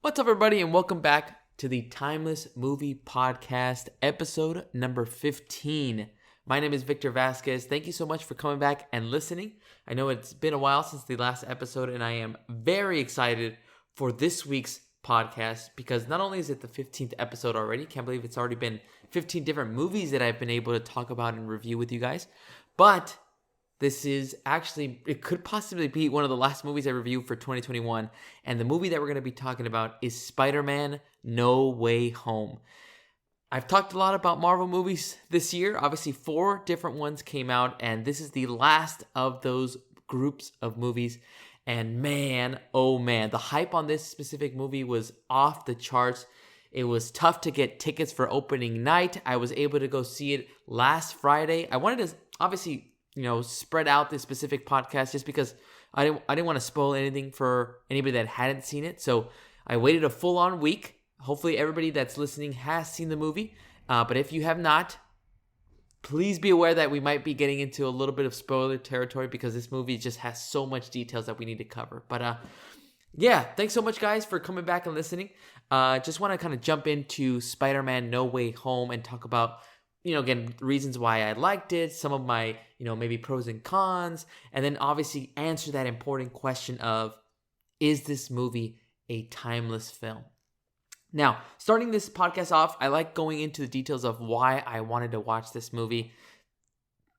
What's up, everybody, and welcome back to the Timeless Movie Podcast, episode number 15. My name is Victor Vasquez. Thank you so much for coming back and listening. I know it's been a while since the last episode, and I am very excited for this week's podcast because not only is it the 15th episode already, can't believe it's already been 15 different movies that I've been able to talk about and review with you guys, but this is actually, it could possibly be one of the last movies I reviewed for 2021. And the movie that we're going to be talking about is SpiderMan No Way Home. I've talked a lot about Marvel movies this year. Obviously, 4 different ones came out, and this is the last of those groups of movies. And man, oh man, the hype on this specific movie was off the charts. It was tough to get tickets for opening night. I was able to go see it last Friday. I wanted to obviously spread out this specific podcast just because I didn't want to spoil anything for anybody that hadn't seen it. So I waited a full-on week. Hopefully everybody that's listening has seen the movie. But if you have not, please be aware that we might be getting into a little bit of spoiler territory because this movie just has so much details that we need to cover. But yeah, thanks so much, guys, for coming back and listening. Just want to kind of jump into SpiderMan No Way Home and talk about again, reasons why I liked it, some of my, maybe pros and cons, and then obviously answer that important question of, is this movie a timeless film? Now, starting this podcast off, I like going into the details of why I wanted to watch this movie.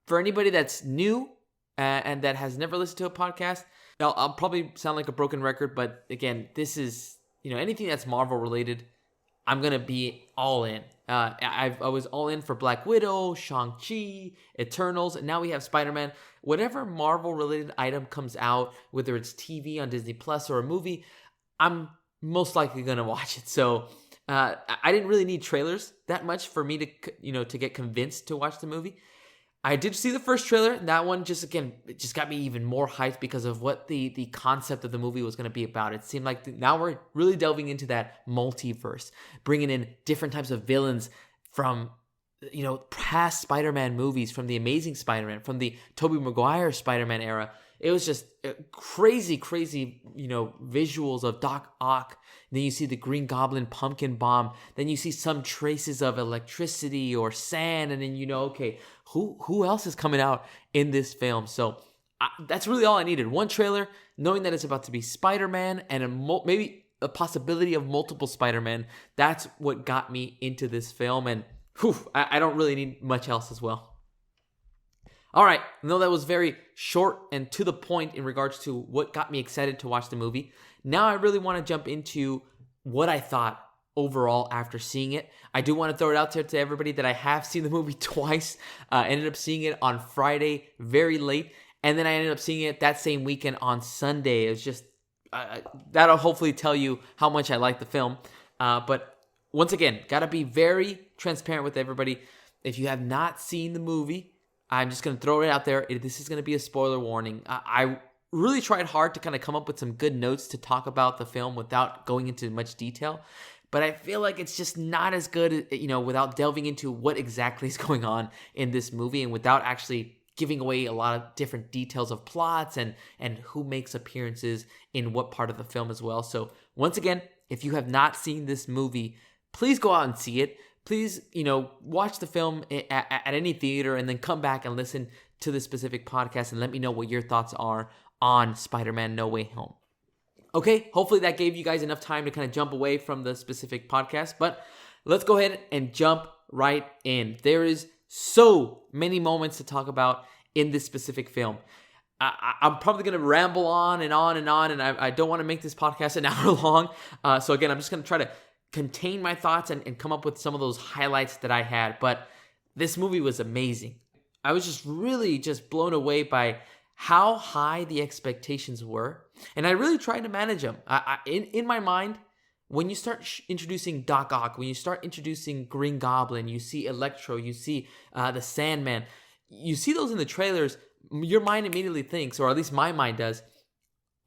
For anybody that's new and that has never listened to a podcast, I'll probably sound like a broken record, but again, this is, anything that's Marvel related, I'm going to be all in. I was all in for Black Widow, Shang-Chi, Eternals, and now we have Spider-Man. Whatever Marvel-related item comes out, whether it's TV on Disney Plus or a movie, I'm most likely going to watch it. So I didn't really need trailers that much for me to get convinced to watch the movie. I did see the first trailer, and that one just got me even more hyped because of what the concept of the movie was going to be about. It seemed like now we're really delving into that multiverse, bringing in different types of villains from, past Spider-Man movies, from the Amazing Spider-Man, from the Tobey Maguire Spider-Man era. It was just crazy, visuals of Doc Ock. And then you see the Green Goblin pumpkin bomb. Then you see some traces of electricity or sand. And then okay, who else is coming out in this film? So that's really all I needed. One trailer, knowing that it's about to be Spider-Man and maybe a possibility of multiple Spider-Man. That's what got me into this film. And I don't really need much else as well. All right, I know that was very short and to the point in regards to what got me excited to watch the movie. Now I really want to jump into what I thought overall after seeing it. I do want to throw it out there to everybody that I have seen the movie twice. I ended up seeing it on Friday very late, and then I ended up seeing it that same weekend on Sunday. It was just, that'll hopefully tell you how much I like the film. But once again, got to be very transparent with everybody. If you have not seen the movie, I'm just going to throw it out there. This is going to be a spoiler warning. I really tried hard to kind of come up with some good notes to talk about the film without going into much detail. But I feel like it's just not as good, without delving into what exactly is going on in this movie and without actually giving away a lot of different details of plots and who makes appearances in what part of the film as well. So once again, if you have not seen this movie, please go out and see it. Please, watch the film at any theater and then come back and listen to the specific podcast and let me know what your thoughts are on Spider-Man No Way Home. Okay, hopefully that gave you guys enough time to kind of jump away from the specific podcast, but let's go ahead and jump right in. There is so many moments to talk about in this specific film. I'm probably going to ramble on and on and on, and I don't want to make this podcast an hour long. So again, I'm just going to try to contain my thoughts and come up with some of those highlights that I had. But this movie was amazing. I was just really blown away by how high the expectations were. And I really tried to manage them. In my mind, when you start introducing Doc Ock, when you start introducing Green Goblin, you see Electro, you see the Sandman, you see those in the trailers, your mind immediately thinks, or at least my mind does,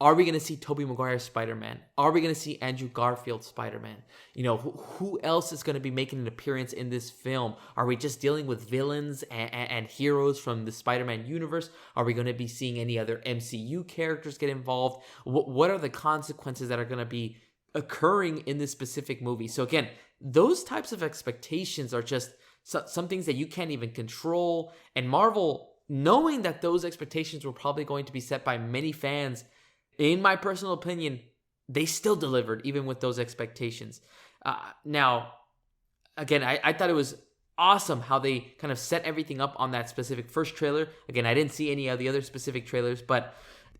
are we going to see Tobey Maguire Spider-Man? Are we going to see Andrew Garfield Spider-Man? Who else is going to be making an appearance in this film? Are we just dealing with villains and heroes from the Spider-Man universe? Are we going to be seeing any other MCU characters get involved? What are the consequences that are going to be occurring in this specific movie. So again, those types of expectations are just some things that you can't even control. And Marvel, knowing that those expectations were probably going to be set by many fans, in my personal opinion, they still delivered even with those expectations. Now, again, I thought it was awesome how they kind of set everything up on that specific first trailer. Again, I didn't see any of the other specific trailers, but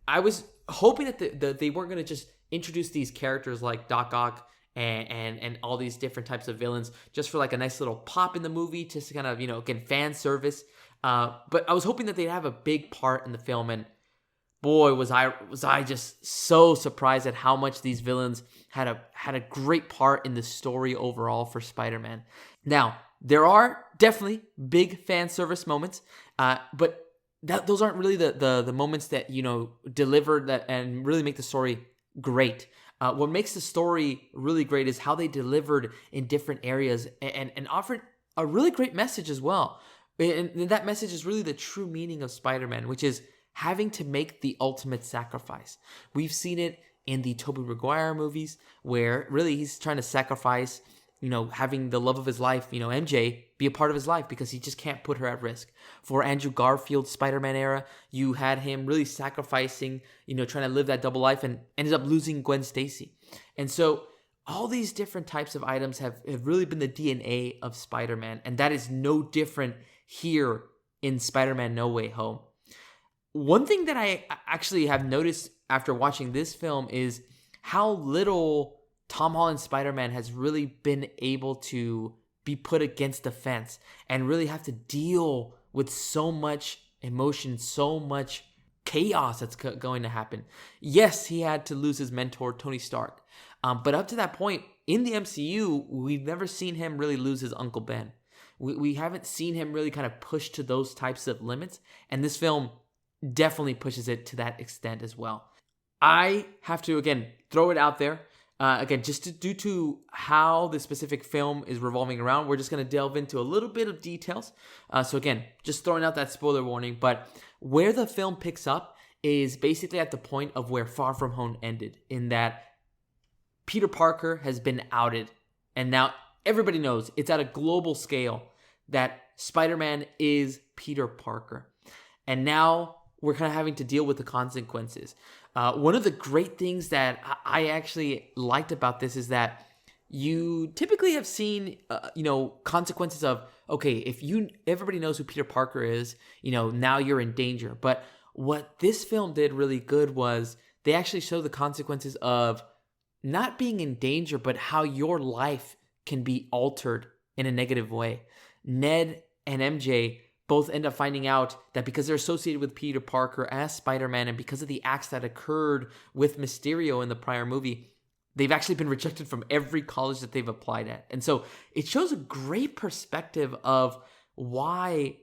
I was hoping that they weren't going to just introduce these characters like Doc Ock and all these different types of villains just for like a nice little pop in the movie, just to kind of, again, fan service. But I was hoping that they'd have a big part in the film, and boy, was I just so surprised at how much these villains had a great part in the story overall for Spider-Man. Now, there are definitely big fan service moments, but those aren't really the moments that, deliver that and really make the story great. What makes the story really great is how they delivered in different areas and offered a really great message as well. And that message is really the true meaning of Spider-Man, which is having to make the ultimate sacrifice. We've seen it in the Tobey Maguire movies, where really he's trying to sacrifice, having the love of his life, MJ, be a part of his life because he just can't put her at risk. For Andrew Garfield's Spider-Man era, you had him really sacrificing, trying to live that double life, and ended up losing Gwen Stacy. And so all these different types of items have really been the DNA of Spider-Man, and that is no different here in SpiderMan No Way Home. One thing that I actually have noticed after watching this film is how little Tom Holland's Spider-Man has really been able to be put against the fence and really have to deal with so much emotion, so much chaos that's going to happen. Yes, he had to lose his mentor, Tony Stark. But up to that point, in the MCU, we've never seen him really lose his Uncle Ben. We haven't seen him really kind of push to those types of limits. And this film definitely pushes it to that extent as well. I have to, again, throw it out there. Again, due to how the specific film is revolving around, we're just going to delve into a little bit of details. So again, just throwing out that spoiler warning. But where the film picks up is basically at the point of where Far From Home ended, in that Peter Parker has been outed. And now everybody knows, it's at a global scale, that Spider-Man is Peter Parker. And now we're kind of having to deal with the consequences. One of the great things that I actually liked about this is that you typically have seen, consequences of, okay, if everybody knows who Peter Parker is, now you're in danger. But what this film did really good was they actually show the consequences of not being in danger, but how your life can be altered in a negative way. Ned and MJ both end up finding out that because they're associated with Peter Parker as Spider-Man, and because of the acts that occurred with Mysterio in the prior movie, they've actually been rejected from every college that they've applied at. And so it shows a great perspective of why,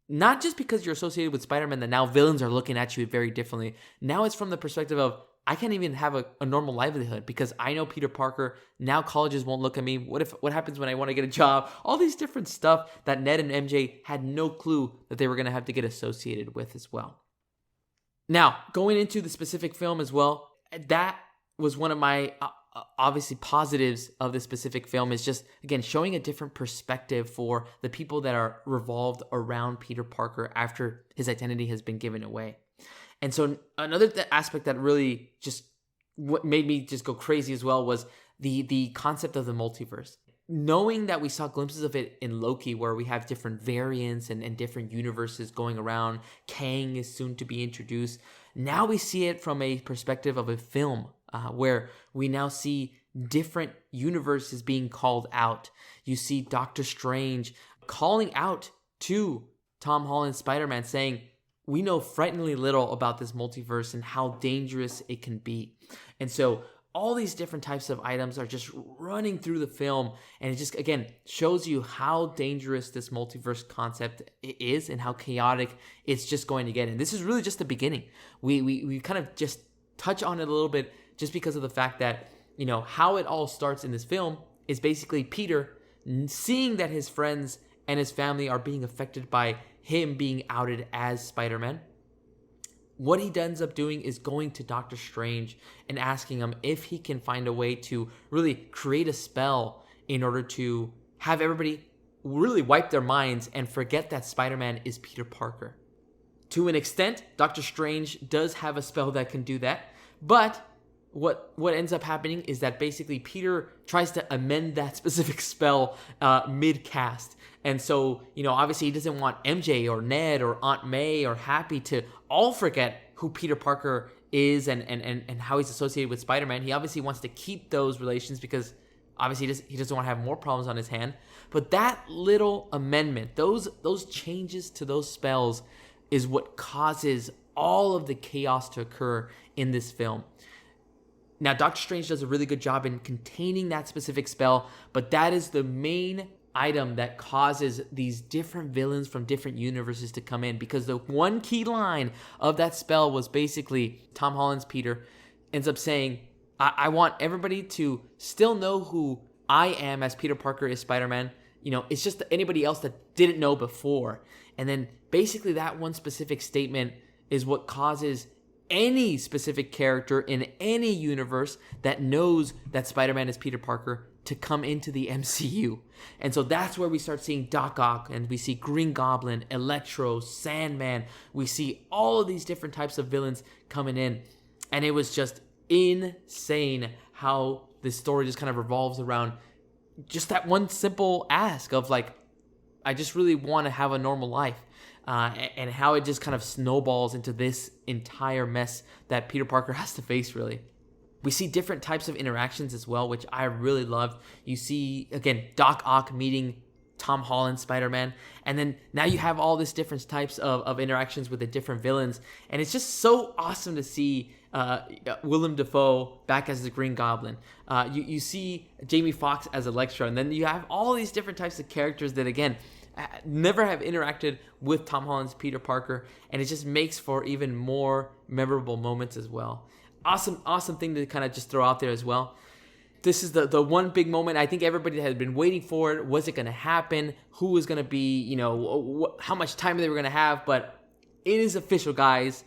not just because you're associated with Spider-Man, that now villains are looking at you very differently. Now it's from the perspective of, I can't even have a normal livelihood because I know Peter Parker. Now colleges won't look at me. What happens when I want to get a job? All these different stuff that Ned and MJ had no clue that they were going to have to get associated with as well. Now, going into the specific film as well, that was one of my obviously positives of this specific film, is just, again, showing a different perspective for the people that are revolved around Peter Parker after his identity has been given away. And so another aspect that really just made me just go crazy as well was the concept of the multiverse. Knowing that we saw glimpses of it in Loki, where we have different variants and different universes going around. Kang is soon to be introduced. Now we see it from a perspective of a film, where we now see different universes being called out. You see Doctor Strange calling out to Tom Holland's Spider-Man, saying, we know frighteningly little about this multiverse and how dangerous it can be. And so all these different types of items are just running through the film, and it just, again, shows you how dangerous this multiverse concept is and how chaotic it's just going to get. And this is really just the beginning. We kind of just touch on it a little bit, just because of the fact that, how it all starts in this film is basically Peter seeing that his friends and his family are being affected by him being outed as Spider-Man. what he ends up doing is going to Doctor Strange and asking him if he can find a way to really create a spell in order to have everybody really wipe their minds and forget that Spider-Man is Peter Parker. To an extent, Doctor Strange does have a spell that can do that, but what ends up happening is that basically Peter tries to amend that specific spell mid-cast. And so, obviously he doesn't want MJ or Ned or Aunt May or Happy to all forget who Peter Parker is and how he's associated with Spider-Man. He obviously wants to keep those relations because obviously he doesn't want to have more problems on his hand. But that little amendment, those changes to those spells is what causes all of the chaos to occur in this film. Now, Doctor Strange does a really good job in containing that specific spell, but that is the main item that causes these different villains from different universes to come in, because the one key line of that spell was basically Tom Holland's Peter ends up saying, I want everybody to still know who I am as Peter Parker is Spider-Man. It's just anybody else that didn't know before. And then basically that one specific statement is what causes any specific character in any universe that knows that Spider-Man is Peter Parker to come into the MCU. And so that's where we start seeing Doc Ock, and we see Green Goblin, Electro, Sandman. We see all of these different types of villains coming in. And it was just insane how this story just kind of revolves around just that one simple ask of like, I just really want to have a normal life. And how it just kind of snowballs into this entire mess that Peter Parker has to face, really. We see different types of interactions as well, which I really loved. You see, again, Doc Ock meeting Tom Holland, Spider-Man, and then now you have all these different types of interactions with the different villains, and it's just so awesome to see Willem Dafoe back as the Green Goblin. You see Jamie Foxx as Electro, and then you have all these different types of characters that, again, never have interacted with Tom Holland's Peter Parker, and it just makes for even more memorable moments as well. Awesome thing to kind of just throw out there as well. This is the one big moment I think everybody had been waiting for. It. Was it going to happen? Who was going to be, how much time they were going to have? But it is official, guys.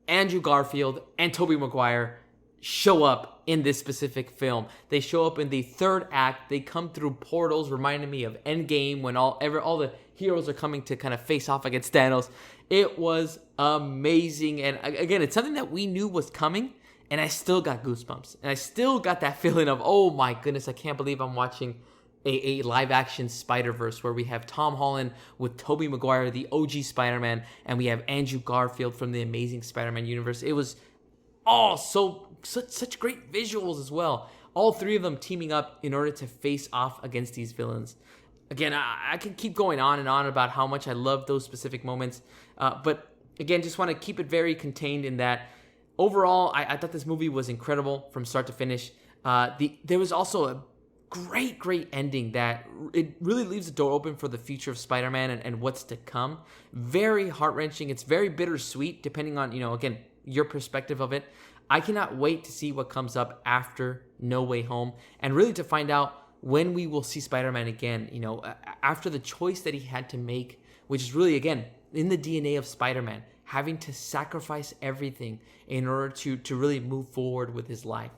Andrew Garfield and Tobey Maguire show up in this specific film. They show up in the third act. They come through portals, reminding me of Endgame when all the heroes are coming to kind of face off against Thanos. It was amazing. And again, it's something that we knew was coming, and I still got goosebumps. And I still got that feeling of, oh my goodness, I can't believe I'm watching a live-action Spider-Verse where we have Tom Holland with Tobey Maguire, the OG Spider-Man, and we have Andrew Garfield from the Amazing Spider-Man universe. It was all such great visuals as well. All three of them teaming up in order to face off against these villains. Again, I can keep going on and on about how much I love those specific moments. But again, just want to keep it very contained in that overall, I thought this movie was incredible from start to finish. There was also a great ending that it really leaves the door open for the future of Spider-Man and what's to come. Very heart-wrenching. It's very bittersweet depending on, again, your perspective of it. I cannot wait to see what comes up after No Way Home and really to find out when we will see Spider-Man again, after the choice that he had to make, which is really, again, in the DNA of Spider-Man, having to sacrifice everything in order to really move forward with his life.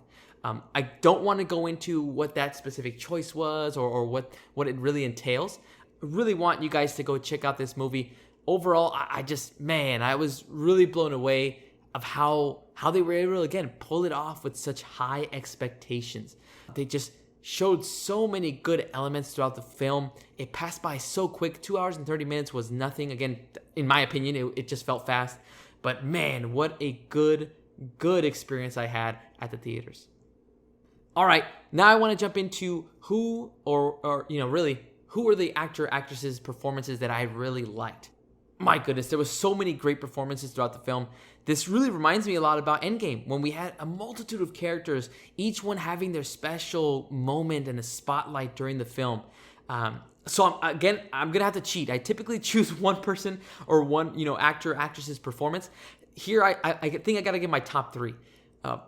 I don't want to go into what that specific choice was or what it really entails. I really want you guys to go check out this movie. Overall, I was really blown away of how they were able to, again, pull it off with such high expectations. They just showed so many good elements throughout the film. It passed by so quick. 2 hours and 30 minutes was nothing. Again, in my opinion, it just felt fast. But man, what a good experience I had at the theaters. All right, now I want to jump into who were the actresses' performances that I really liked. My goodness, there was so many great performances throughout the film. This really reminds me a lot about Endgame, when we had a multitude of characters, each one having their special moment and a spotlight during the film. So I'm gonna have to cheat. I typically choose one person or one, actress's performance. Here, I think I gotta give my top three.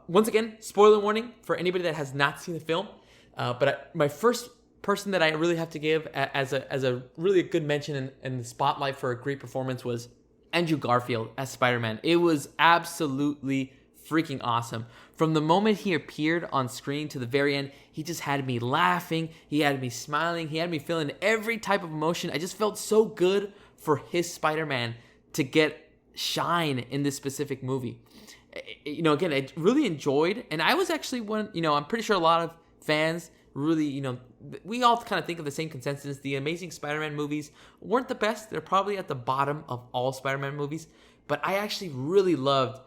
Once again, spoiler warning for anybody that has not seen the film. But my first person that I really have to give as a really good mention in the spotlight for a great performance was Andrew Garfield as Spider-Man. It was absolutely freaking awesome. From the moment he appeared on screen to the very end, he just had me laughing. He had me smiling. He had me feeling every type of emotion. I just felt so good for his Spider-Man to get shine in this specific movie. Again, I really enjoyed, and I was actually one, I'm pretty sure a lot of fans really, we all kind of think of the same consensus. The Amazing Spider-Man movies weren't the best. They're probably at the bottom of all Spider-Man movies, but I actually really loved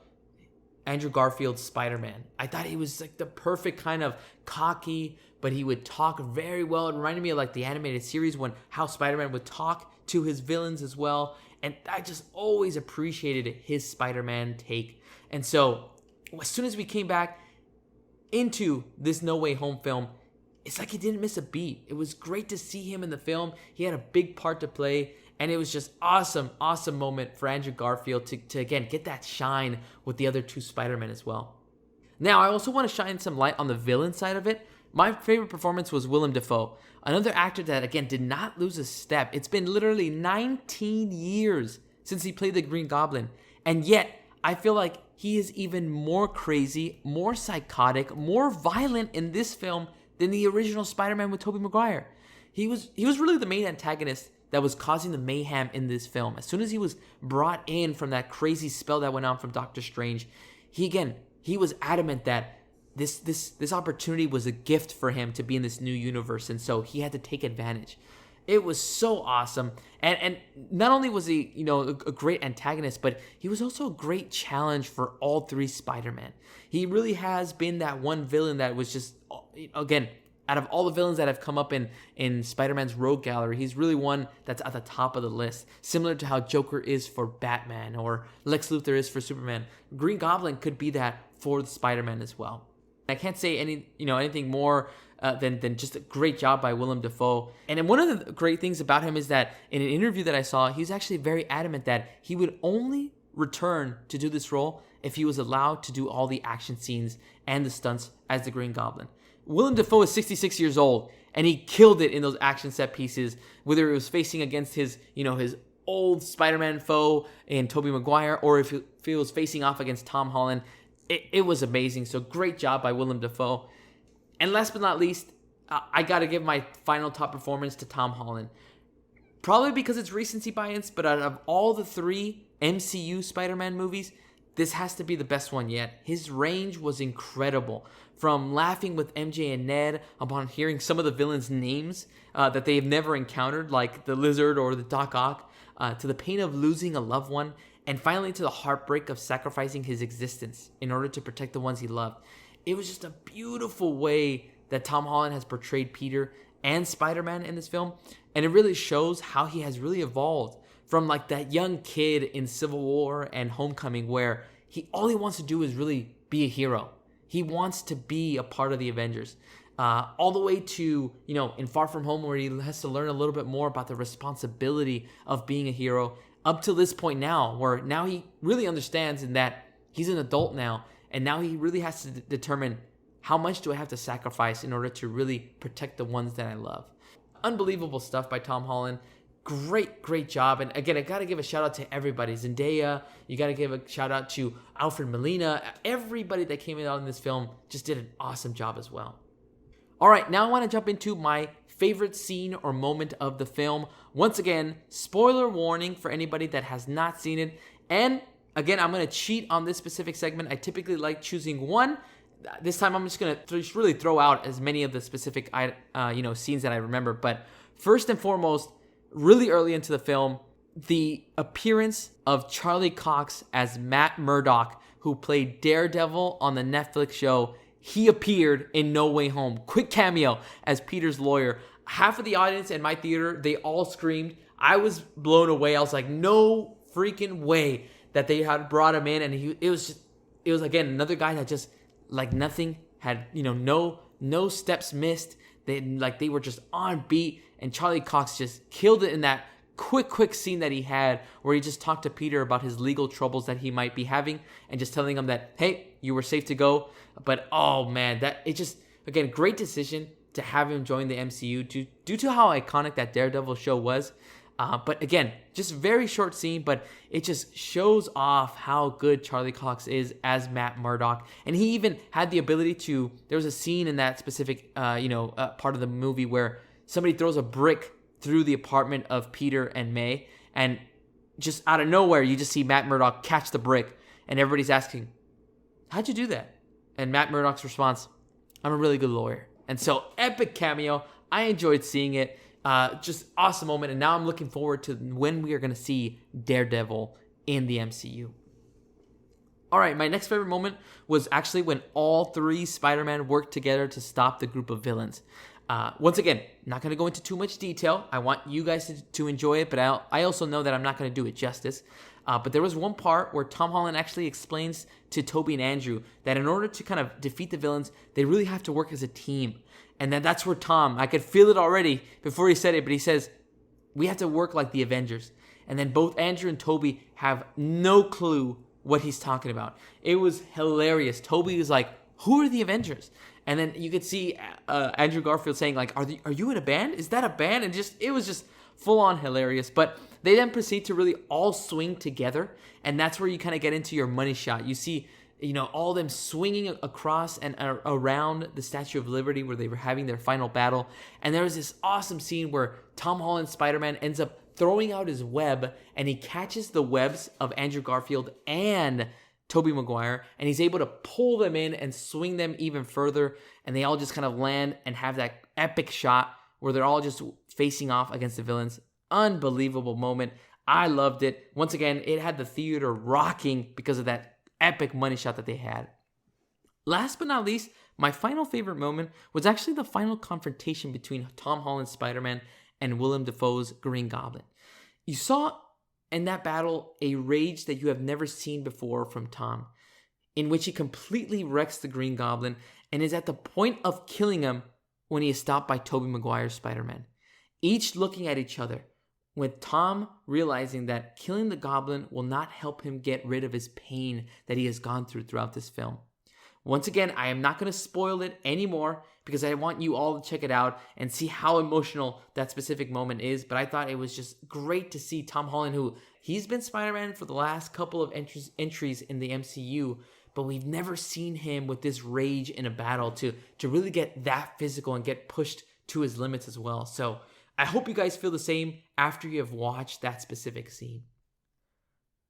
Andrew Garfield's Spider-Man. I thought he was like the perfect kind of cocky, but he would talk very well. It reminded me of like the animated series when how Spider-Man would talk to his villains as well. And I just always appreciated his Spider-Man take. And so as soon as we came back into this No Way Home film, it's like he didn't miss a beat. It was great to see him in the film. He had a big part to play. And it was just awesome moment for Andrew Garfield to again, get that shine with the other two Spider-Men as well. Now, I also want to shine some light on the villain side of it. My favorite performance was Willem Dafoe, another actor that, again, did not lose a step. It's been literally 19 years since he played the Green Goblin. And yet, I feel like he is even more crazy, more psychotic, more violent in this film than the original Spider-Man with Tobey Maguire. He was really the main antagonist that was causing the mayhem in this film. As soon as he was brought in from that crazy spell that went on from Doctor Strange, he was adamant that this opportunity was a gift for him to be in this new universe, and so he had to take advantage. It was so awesome, and not only was he a great antagonist, but he was also a great challenge for all three Spider-Man. He really has been that one villain that was just, again, out of all the villains that have come up in Spider-Man's rogue gallery, he's really one that's at the top of the list. Similar to how Joker is for Batman or Lex Luthor is for Superman. Green Goblin could be that for the Spider-Man as well. I can't say anything more than just a great job by Willem Dafoe. And then one of the great things about him is that in an interview that I saw, he's actually very adamant that he would only return to do this role if he was allowed to do all the action scenes and the stunts as the Green Goblin. Willem Dafoe is 66 years old, and he killed it in those action set pieces, whether it was facing against his old Spider-Man foe in Tobey Maguire, or if he was facing off against Tom Holland. It was amazing. So great job by Willem Dafoe. And last but not least, I got to give my final top performance to Tom Holland. Probably because it's recency bias, but out of all the three MCU Spider-Man movies, this has to be the best one yet. His range was incredible. From laughing with MJ and Ned upon hearing some of the villains' names that they have never encountered, like the Lizard or the Doc Ock, to the pain of losing a loved one, and finally to the heartbreak of sacrificing his existence in order to protect the ones he loved. It was just a beautiful way that Tom Holland has portrayed Peter and Spider-Man in this film, and it really shows how he has really evolved from like that young kid in Civil War and Homecoming, where all he wants to do is really be a hero. He wants to be a part of the Avengers. All the way to, in Far From Home, where he has to learn a little bit more about the responsibility of being a hero, up to this point now, where now he really understands in that he's an adult now, and now he really has to determine how much do I have to sacrifice in order to really protect the ones that I love. Unbelievable stuff by Tom Holland. Great job. And again, I got to give a shout out to everybody. Zendaya, you got to give a shout out to Alfred Molina. Everybody that came out in this film just did an awesome job as well. All right, now I want to jump into my favorite scene or moment of the film. Once again, spoiler warning for anybody that has not seen it. And again, I'm going to cheat on this specific segment. I typically like choosing one. This time I'm just going to really throw out as many of the specific scenes that I remember. But first and foremost, really early into the film, the appearance of Charlie Cox as Matt Murdock, who played Daredevil on the Netflix show. He appeared in No Way Home. Quick cameo as Peter's lawyer. Half of the audience in my theater, they all screamed. I was blown away. I was like, no freaking way that they had brought him in. And it was again another guy that just like nothing had, no steps missed. They were just on beat. And Charlie Cox just killed it in that quick scene that he had, where he just talked to Peter about his legal troubles that he might be having, and just telling him that, hey, you were safe to go. But oh man, again, great decision to have him join the MCU due to how iconic that Daredevil show was. But again, just very short scene, but it just shows off how good Charlie Cox is as Matt Murdock. And he even had the ability to, there was a scene in that specific, part of the movie where somebody throws a brick through the apartment of Peter and May, and just out of nowhere, you just see Matt Murdock catch the brick, and everybody's asking, how'd you do that? And Matt Murdock's response, I'm a really good lawyer. And so, epic cameo. I enjoyed seeing it. Just awesome moment. And now I'm looking forward to when we are going to see Daredevil in the MCU. All right, my next favorite moment was actually when all three Spider-Man worked together to stop the group of villains. Once again, not going to go into too much detail. I want you guys to enjoy it, but I also know that I'm not going to do it justice. But there was one part where Tom Holland actually explains to Tobey and Andrew that in order to kind of defeat the villains, they really have to work as a team. And then that's where Tom, I could feel it already before he said it, but he says, we have to work like the Avengers. And then both Andrew and Tobey have no clue what he's talking about. It was hilarious. Tobey was like, who are the Avengers? And then you could see Andrew Garfield saying, like, are you in a band? Is that a band? And it was just full on hilarious. But they then proceed to really all swing together. And that's where you kind of get into your money shot. You see, all them swinging across and around the Statue of Liberty where they were having their final battle. And there was this awesome scene where Tom Holland Spider-Man ends up throwing out his web, and he catches the webs of Andrew Garfield and Tobey Maguire, and he's able to pull them in and swing them even further, and they all just kind of land and have that epic shot where they're all just facing off against the villains. Unbelievable moment. I loved it. Once again, it had the theater rocking because of that epic money shot that they had. Last but not least, my final favorite moment was actually the final confrontation between Tom Holland's Spider-Man and Willem Dafoe's Green Goblin. You saw in that battle a rage that you have never seen before from Tom, in which he completely wrecks the Green Goblin and is at the point of killing him when he is stopped by Tobey Maguire's Spider-Man. Each looking at each other, with Tom realizing that killing the Goblin will not help him get rid of his pain that he has gone through throughout this film. Once again, I am not going to spoil it anymore because I want you all to check it out and see how emotional that specific moment is. But I thought it was just great to see Tom Holland, who he's been Spider-Man for the last couple of entries in the MCU, but we've never seen him with this rage in a battle to really get that physical and get pushed to his limits as well. So I hope you guys feel the same after you have watched that specific scene.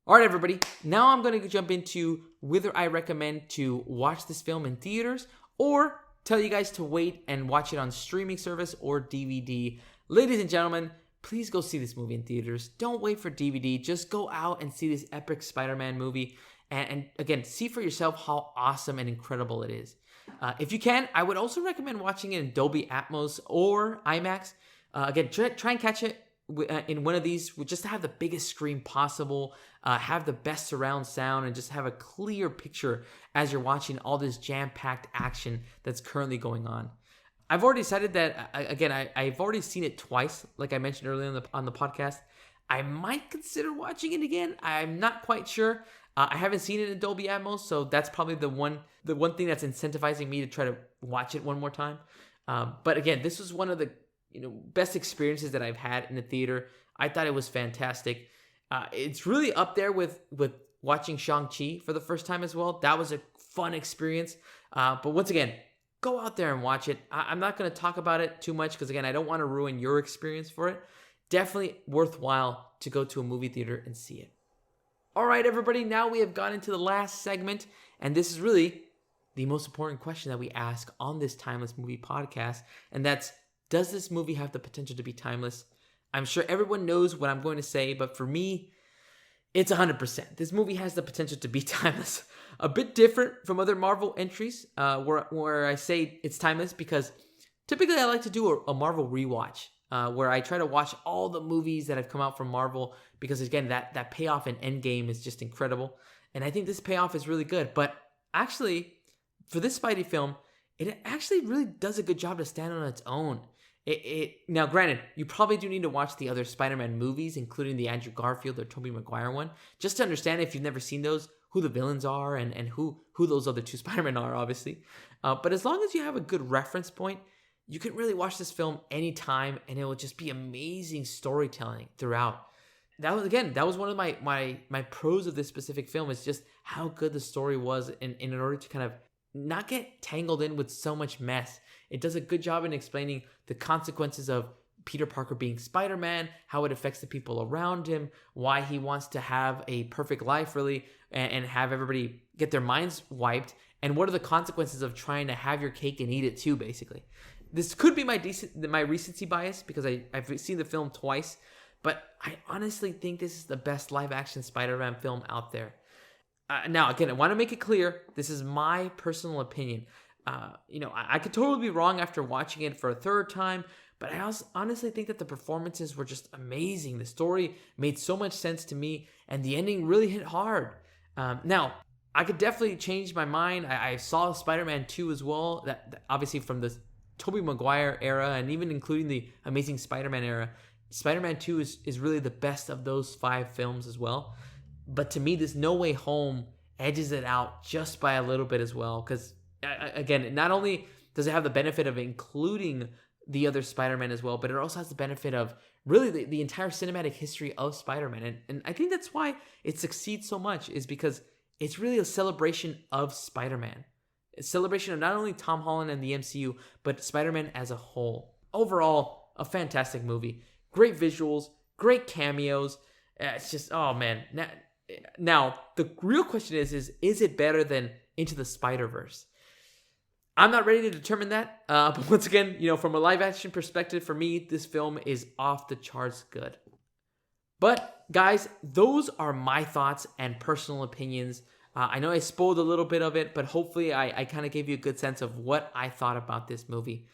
All right, everybody. Now I'm going to jump into whether I recommend to watch this film in theaters or tell you guys to wait and watch it on streaming service or DVD. Ladies and gentlemen, please go see this movie in theaters. Don't wait for DVD. Just go out and see this epic Spider-Man movie. And again, see for yourself how awesome and incredible it is. If you can, I would also recommend watching it in Dolby Atmos or IMAX. Again, try and catch it in one of these, just to have the biggest screen possible, have the best surround sound, and just have a clear picture as you're watching all this jam-packed action that's currently going on. I've already decided that, again, I've already seen it twice, like I mentioned earlier on the podcast. I might consider watching it again. I'm not quite sure. I haven't seen it in Dolby Atmos, so that's probably the one thing that's incentivizing me to try to watch it one more time. But again, this was one of the best experiences that I've had in the theater. I thought it was fantastic. It's really up there with watching Shang-Chi for the first time as well. That was a fun experience. But once again, go out there and watch it. I'm not going to talk about it too much because, again, I don't want to ruin your experience for it. Definitely worthwhile to go to a movie theater and see it. All right, everybody, now we have gotten into the last segment, and this is really the most important question that we ask on this Timeless Movie podcast, and that's, does this movie have the potential to be timeless? I'm sure everyone knows what I'm going to say, but for me, it's 100%. This movie has the potential to be timeless. A bit different from other Marvel entries, where I say it's timeless because typically I like to do a Marvel rewatch, where I try to watch all the movies that have come out from Marvel because, again, that payoff in Endgame is just incredible. And I think this payoff is really good. But actually, for this Spidey film, it actually really does a good job to stand on its own. Now, granted, you probably do need to watch the other Spider-Man movies, including the Andrew Garfield or Tobey Maguire one, just to understand, if you've never seen those, who the villains are and who those other two Spider-Men are, obviously. But as long as you have a good reference point, you can really watch this film anytime and it will just be amazing storytelling throughout. That was one of my pros of this specific film, is just how good the story was in order to kind of not get tangled in with so much mess. It does a good job in explaining the consequences of Peter Parker being Spider-Man, how it affects the people around him, why he wants to have a perfect life really and have everybody get their minds wiped, and what are the consequences of trying to have your cake and eat it too, basically. This could be my recency bias because I've seen the film twice, but I honestly think this is the best live-action Spider-Man film out there. Now, again, I want to make it clear, this is my personal opinion. I could totally be wrong after watching it for a third time, but I also honestly think that the performances were just amazing. The story made so much sense to me, and the ending really hit hard. Now, I could definitely change my mind. I saw Spider-Man 2 as well, that obviously from the Tobey Maguire era, and even including the Amazing Spider-Man era. Spider-Man 2 is really the best of those 5 films as well. But to me, this No Way Home edges it out just by a little bit as well. Because, again, not only does it have the benefit of including the other Spider-Man as well, but it also has the benefit of really the entire cinematic history of Spider-Man. And I think that's why it succeeds so much, is because it's really a celebration of Spider-Man. A celebration of not only Tom Holland and the MCU, but Spider-Man as a whole. Overall, a fantastic movie. Great visuals, great cameos. It's just, oh man. Now, the real question is it better than Into the Spider-Verse? I'm not ready to determine that. But once again, from a live action perspective, for me, this film is off the charts good. But guys, those are my thoughts and personal opinions. I know I spoiled a little bit of it, but hopefully I kind of gave you a good sense of what I thought about this movie.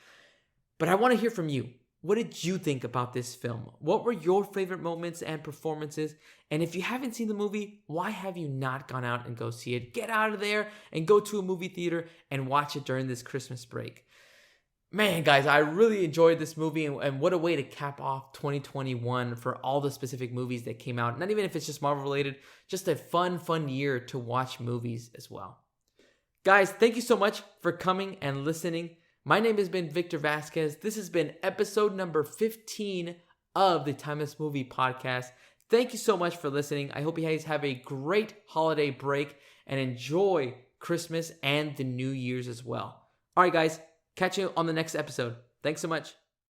But I want to hear from you. What did you think about this film? What were your favorite moments and performances? And if you haven't seen the movie, why have you not gone out and go see it? Get out of there and go to a movie theater and watch it during this Christmas break. Man, guys, I really enjoyed this movie, and what a way to cap off 2021 for all the specific movies that came out. Not even if it's just Marvel related, just a fun year to watch movies as well. Guys, thank you so much for coming and listening. My name has been Victor Vasquez. This has been episode number 15 of the Timeless Movie Podcast. Thank you so much for listening. I hope you guys have a great holiday break and enjoy Christmas and the New Year's as well. All right, guys, catch you on the next episode. Thanks so much.